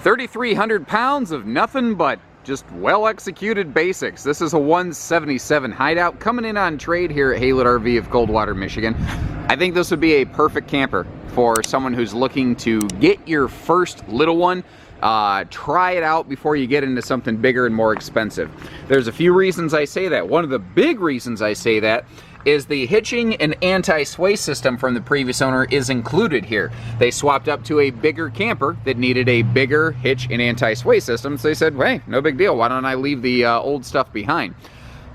3,300 pounds of nothing but just well-executed basics. This is a 177 Hideout coming in on trade here at Hideout RV of Coldwater, Michigan. I think this would be a perfect camper for someone who's looking to get your first little one. Try it out before you get into something bigger and more expensive. There's a few reasons I say that. One of the big reasons I say that is the hitching and anti-sway system from the previous owner is included here. They swapped up to a bigger camper that needed a bigger hitch and anti-sway system, so they said, hey, no big deal, why don't I leave the old stuff behind?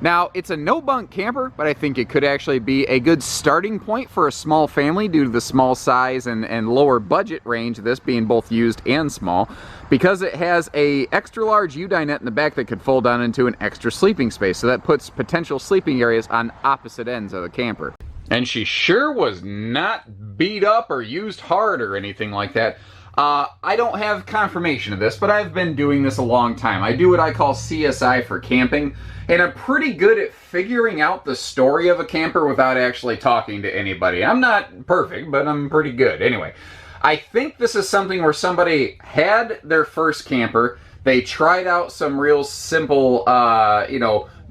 Now, it's a no-bunk camper, but I think it could actually be a good starting point for a small family due to the small size and lower budget range of this being both used and small, because it has a extra large U-dinette in the back that could fold down into an extra sleeping space, so that puts potential sleeping areas on opposite ends of the camper. And she sure was not beat up or used hard or anything like that. I don't have confirmation of this, but I've been doing this a long time. I do what I call CSI for camping, and I'm pretty good at figuring out the story of a camper without actually talking to anybody. I'm not perfect, but I'm pretty good. Anyway, I think this is something where somebody had their first camper, they tried out some real simple,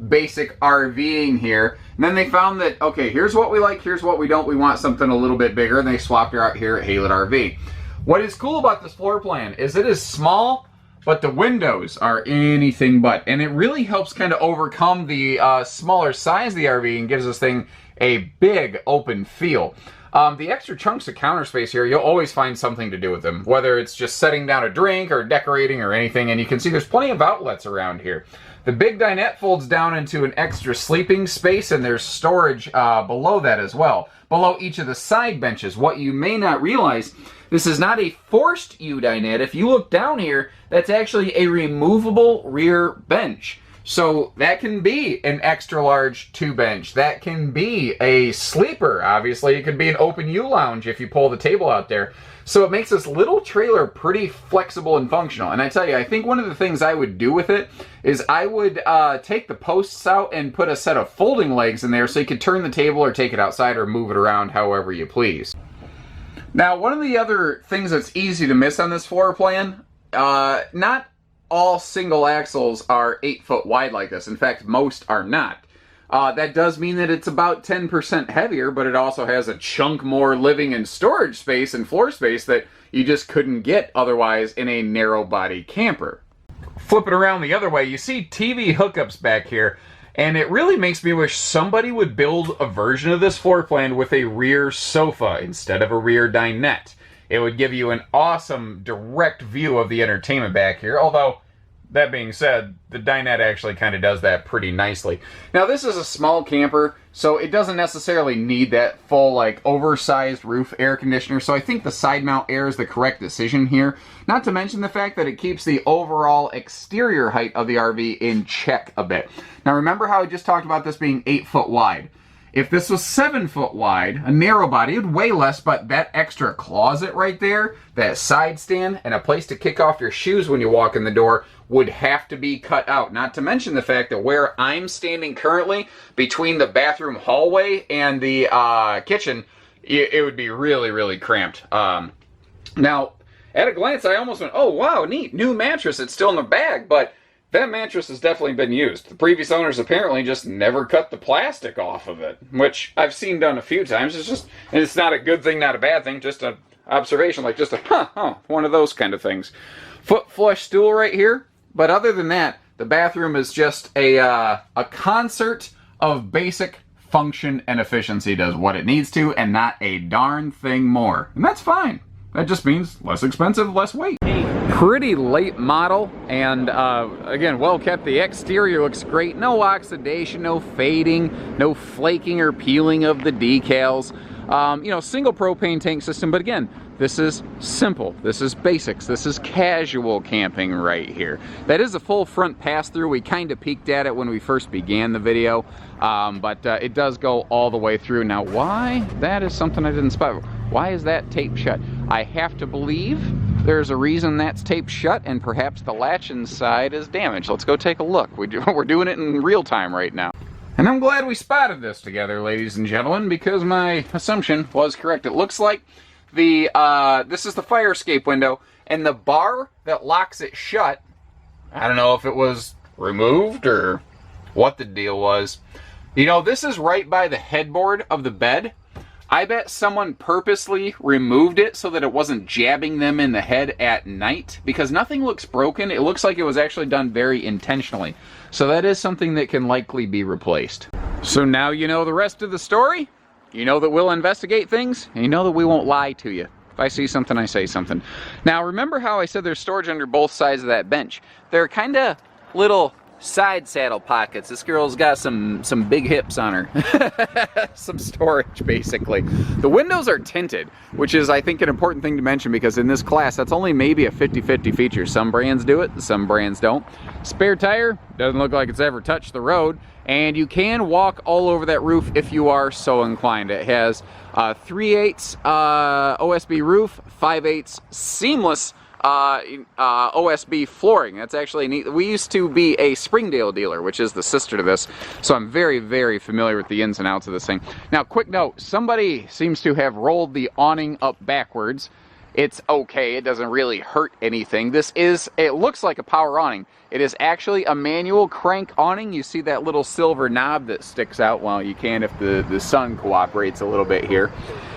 basic RVing here, and then they found that, okay, here's what we like, here's what we don't, we want something a little bit bigger, and they swapped her out here at Hideout RV. What is cool about this floor plan is it is small, but the windows are anything but. And it really helps kind of overcome the smaller size of the RV and gives this thing a big open feel. The extra chunks of counter space here, you'll always find something to do with them, whether it's just setting down a drink or decorating or anything. And you can see there's plenty of outlets around here. The big dinette folds down into an extra sleeping space, and there's storage below that as well, below each of the side benches. What you may not realize, this is not a forced U-dinette. If you look down here, that's actually a removable rear bench. So that can be an extra large 2-bench. That can be a sleeper. Obviously, it could be an open U-lounge if you pull the table out there. So it makes this little trailer pretty flexible and functional. And I tell you, I think one of the things I would do with it is I would take the posts out and put a set of folding legs in there so you could turn the table or take it outside or move it around however you please. Now, one of the other things that's easy to miss on this floor plan, not all single axles are 8 foot wide like this. In fact, most are not. That does mean that it's about 10% heavier, but it also has a chunk more living and storage space and floor space that you just couldn't get otherwise in a narrow body camper. Flip it around the other way, you see TV hookups back here, and it really makes me wish somebody would build a version of this floor plan with a rear sofa instead of a rear dinette. It would give you an awesome direct view of the entertainment back here, although that being said, the dinette actually kind of does that pretty nicely. Now, this is a small camper, so it doesn't necessarily need that full, like, oversized roof air conditioner, so I think the side mount air is the correct decision here. Not to mention the fact that it keeps the overall exterior height of the RV in check a bit. Now, remember how I just talked about this being 8 foot wide? If this was 7 foot wide, a narrow body, it would weigh less, but that extra closet right there, that side stand, and a place to kick off your shoes when you walk in the door would have to be cut out. Not to mention the fact that where I'm standing currently, between the bathroom hallway and the kitchen, it would be really, really cramped. Now, at a glance, I almost went, oh, wow, neat, new mattress. It's still in the bag, but that mattress has definitely been used. The previous owners apparently just never cut the plastic off of it, which I've seen done a few times. And it's not a good thing, not a bad thing, just an observation, like just a, one of those kind of things. Foot flush stool right here. But other than that, the bathroom is just a concert of basic function and efficiency. Does what it needs to and not a darn thing more. And that's fine. That just means less expensive, less weight. Pretty late model, and again, well kept. The exterior looks great. No oxidation, no fading, no flaking or peeling of the decals. Single propane tank system, but again, this is simple. This is basics. This is casual camping right here. That is a full front pass-through. We kind of peeked at it when we first began the video, but it does go all the way through. Now, why? That is something I didn't spot. Why is that taped shut? I have to believe there's a reason that's taped shut, and perhaps the latch inside is damaged. Let's go take a look. We're doing it in real time right now. And I'm glad we spotted this together, ladies and gentlemen, because my assumption was correct. It looks like this is the fire escape window, And the bar that locks it shut, I don't know if it was removed or what the deal was. You know, this is right by the headboard of the bed. I bet someone purposely removed it so that it wasn't jabbing them in the head at night, because nothing looks broken. It looks like it was actually done very intentionally. So that is something that can likely be replaced. So now you know the rest of the story. You know that we'll investigate things, and you know that we won't lie to you. If I see something, I say something. Now, remember how I said there's storage under both sides of that bench? They're kind of little side saddle pockets. This girl's got some big hips on her. Some storage, basically. The windows are tinted, which is, I think, an important thing to mention, because in this class, that's only maybe a 50-50 feature. Some brands do it, some brands don't. Spare tire, doesn't look like it's ever touched the road, and you can walk all over that roof if you are so inclined. It has 3/8 OSB roof, 5/8 seamless OSB flooring. That's actually neat. We used to be a Springdale dealer, which is the sister to this, so I'm very, very familiar with the ins and outs of this thing. Now, quick note, somebody seems to have rolled the awning up backwards. It's okay, it doesn't really hurt anything. This is, it looks like a power awning. It is actually a manual crank awning. You see that little silver knob that sticks out? Well, you can if the sun cooperates a little bit here.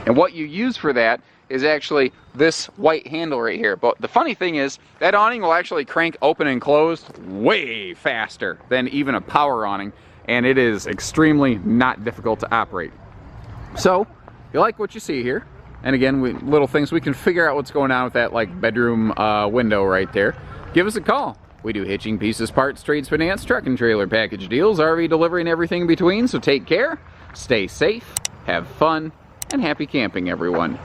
And what you use for that is actually this white handle right here. But the funny thing is, that awning will actually crank open and closed way faster than even a power awning, and it is extremely not difficult to operate. So, if you like what you see here, and again, little things, we can figure out what's going on with that like bedroom window right there, give us a call. We do hitching, pieces, parts, trades, finance, truck and trailer package deals, RV delivery, and everything in between. So take care, stay safe, have fun, and happy camping, everyone.